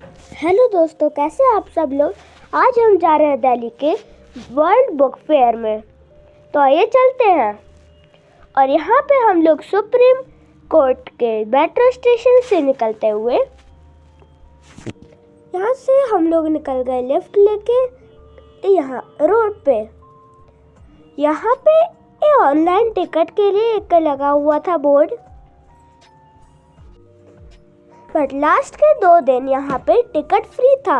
Hello दोस्तों, कैसे आप सब लोग। आज हम जा रहे हैं दिल्ली के वर्ल्ड बुक फेयर में। तो आइए चलते हैं। और यहाँ पे हम लोग सुप्रीम कोर्ट के मेट्रो स्टेशन से निकलते हुए यहाँ से हम लोग निकल गए लिफ्ट लेके यहाँ रोड पे। यहाँ पे ऑनलाइन टिकट के लिए एक लगा हुआ था बोर्ड, बट लास्ट के 2 दिन यहाँ पे टिकट फ्री था।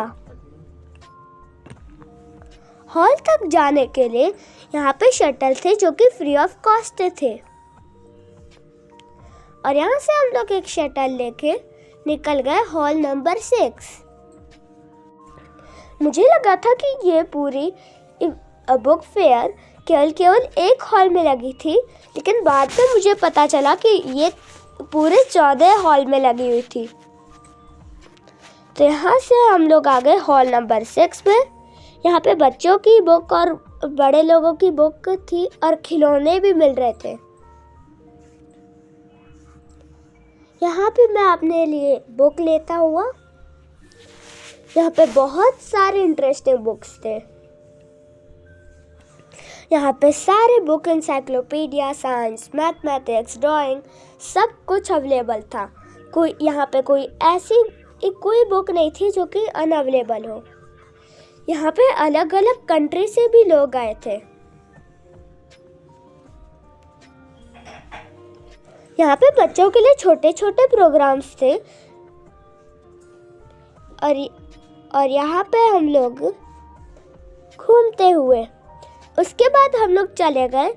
हॉल तक जाने के लिए यहाँ पे शटल थे जो कि फ्री ऑफ कॉस्ट थे। और यहाँ से हम लोग एक शटल लेके निकल गए हॉल नंबर 6। मुझे लगा था कि ये पूरी बुक फेयर केवल एक हॉल में लगी थी, लेकिन बाद में मुझे पता चला कि ये पूरे 14 हॉल में लगी हुई थी। तो यहाँ से हम लोग आ गए हॉल नंबर 6 में। यहाँ पे बच्चों की बुक और बड़े लोगों की बुक थी और खिलौने भी मिल रहे थे। यहाँ पे मैं अपने लिए बुक लेता हुआ, यहाँ पे बहुत सारे इंटरेस्टिंग बुक्स थे। यहाँ पे सारे book, encyclopedia, science, mathematics, drawing, सब कुछ अवेलेबल था। यहाँ पे कोई बुक नहीं थी जो कि अनअवेलेबल हो। यहाँ पे अलग अलग कंट्री से भी लोग आए थे। यहाँ पे बच्चों के लिए छोटे छोटे प्रोग्राम्स थे। और यहाँ पे हम लोग घूमते हुए उसके बाद हम लोग चले गए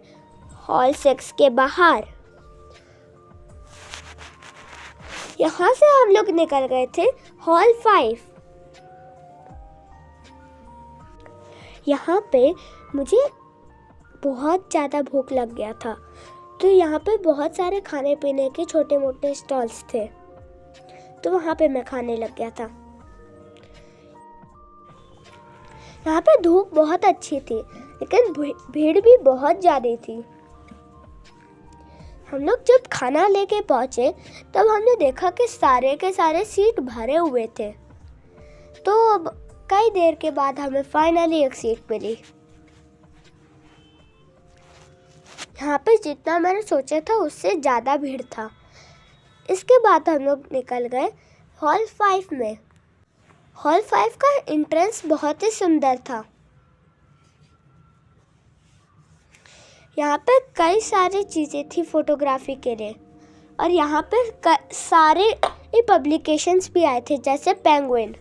हॉल 6 के बाहर। यहाँ से हम लोग निकल गए थे हॉल 5। यहाँ पे मुझे बहुत ज़्यादा भूख लग गया था, तो यहाँ पे बहुत सारे खाने पीने के छोटे मोटे स्टॉल्स थे, तो वहाँ पे मैं खाने लग गया था। यहाँ पे धूप बहुत अच्छी थी, लेकिन भीड़ भी बहुत ज़्यादा थी। हम लोग जब खाना लेके पहुँचे तब हमने देखा कि सारे के सारे सीट भरे हुए थे। तो कई देर के बाद हमें फाइनली एक सीट मिली। यहाँ पे जितना मैंने सोचा था उससे ज़्यादा भीड़ था। इसके बाद हम लोग निकल गए हॉल 5 में। हॉल 5 का एंट्रेंस बहुत ही सुंदर था। यहाँ पे कई सारी चीज़ें थी फोटोग्राफी के लिए, और यहाँ पे सारे पब्लिकेशंस भी आए थे, जैसे पेंगुइन,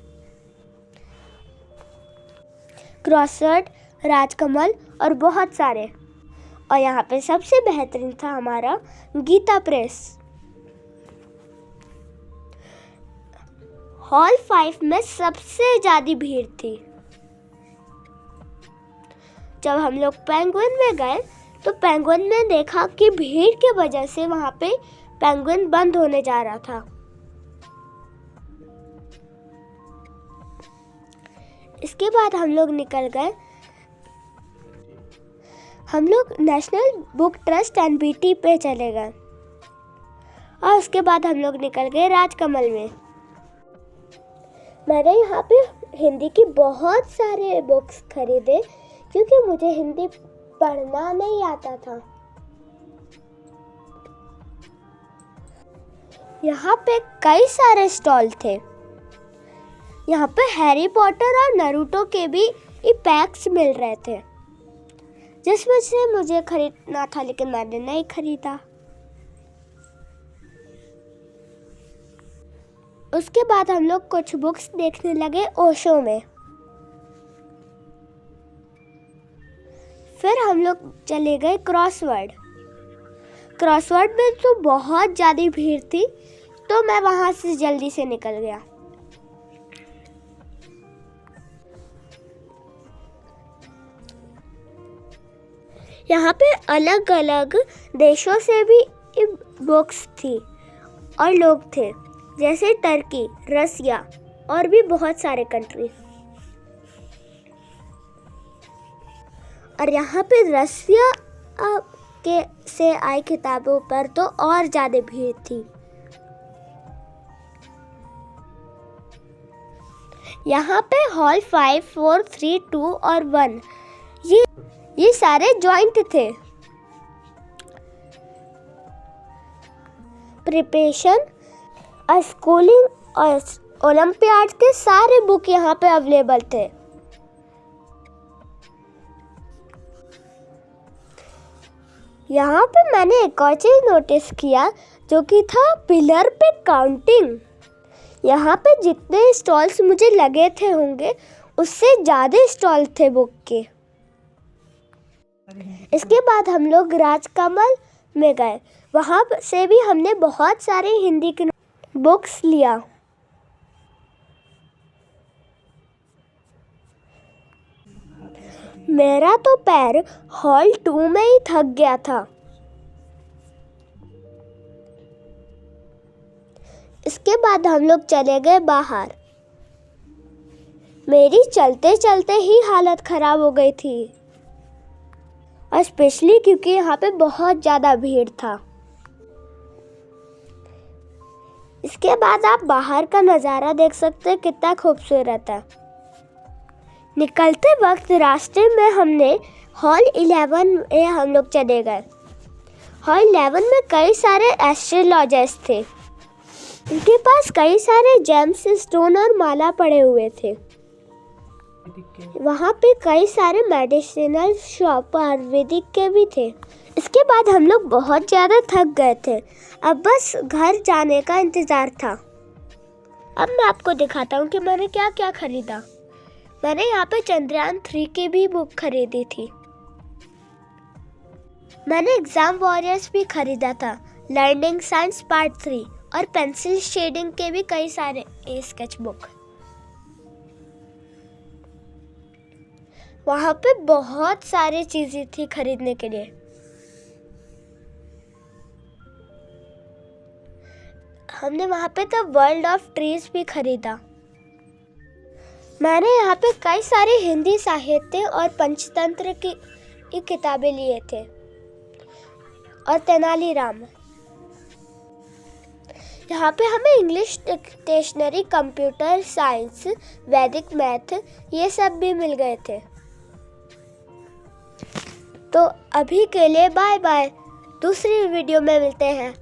क्रॉसवर्ड, राजकमल और बहुत सारे। और यहाँ पे सबसे बेहतरीन था हमारा गीता प्रेस। हॉल 5 में सबसे ज़्यादा भीड़ थी। जब हम लोग पेंगुइन में गए तो पेंगुइन में देखा कि भीड़ के वजह से वहाँ पे पेंगुइन बंद होने जा रहा था। इसके बाद हम लोग निकल गए, हम लोग नेशनल बुक ट्रस्ट NBT पे चले गए। और उसके बाद हम लोग निकल गए राजकमल में। मैंने यहाँ पे हिंदी की बहुत सारे बुक्स खरीदे, क्योंकि मुझे हिंदी पढ़ना नहीं आता था। यहाँ पे कई सारे स्टॉल थे। यहाँ पे हैरी पॉटर और नारुतो के भी पैक्स मिल रहे थे, जिसमें से मुझे खरीदना था, लेकिन मैंने नहीं खरीदा। उसके बाद हम लोग कुछ बुक्स देखने लगे ओशो में। फिर हम लोग चले गए क्रॉसवर्ड में तो बहुत ज़्यादा भीड़ थी, तो मैं वहाँ से जल्दी से निकल गया। यहाँ पे अलग अलग देशों से भी बुक्स थी और लोग थे, जैसे टर्की, रसिया और भी बहुत सारे कंट्री। और यहाँ पे रसिया से आई किताबों पर तो और ज़्यादा भीड़ थी। यहाँ पे हॉल 5, 4, 3, 2 और 1 ये सारे जॉइंट थे। प्रिपरेशन और स्कूलिंग और ओलंपियाड के सारे बुक यहाँ पे अवेलेबल थे। यहाँ पे मैंने एक और चीज नोटिस किया जो कि था पिलर पे काउंटिंग। यहाँ पे जितने स्टॉल्स मुझे लगे थे होंगे उससे ज़्यादा स्टॉल थे बुक के। इसके बाद हम लोग राजकमल में गए। वहाँ से भी हमने बहुत सारे हिंदी की बुक्स लिया। मेरा तो पैर हॉल 2 में ही थक गया था। इसके बाद हम लोग चले गए बाहर। मेरी चलते चलते ही हालत खराब हो गई थी, और स्पेशली क्योंकि यहाँ पे बहुत ज़्यादा भीड़ था। इसके बाद आप बाहर का नज़ारा देख सकते हैं, कितना खूबसूरत है। निकलते वक्त रास्ते में हमने हॉल 11 में हम लोग चले गए। हॉल 11 में कई सारे एस्ट्रोलॉजर्स थे। उनके पास कई सारे जेम्स, स्टोन और माला पड़े हुए थे। वहाँ पे कई सारे मेडिसिनल शॉप आयुर्वेदिक के भी थे। इसके बाद हम लोग बहुत ज़्यादा थक गए थे। अब बस घर जाने का इंतज़ार था। अब मैं आपको दिखाता हूँ कि मैंने क्या क्या खरीदा। मैंने यहाँ पे चंद्रयान 3 की भी बुक खरीदी थी। मैंने एग्जाम वॉरियर्स भी खरीदा था, लर्निंग साइंस पार्ट 3 और पेंसिल शेडिंग के भी कई सारे स्केच बुक। वहाँ पे बहुत सारी चीजें थी खरीदने के लिए। हमने वहाँ पे द वर्ल्ड ऑफ ट्रीज भी खरीदा। मैंने यहाँ पे कई सारे हिंदी साहित्य और पंचतंत्र की किताबें लिए थे और तेनालीराम। यहाँ पे हमें इंग्लिश डिक्शनरी, कंप्यूटर साइंस, वैदिक मैथ ये सब भी मिल गए थे। तो अभी के लिए बाय बाय। दूसरी वीडियो में मिलते हैं।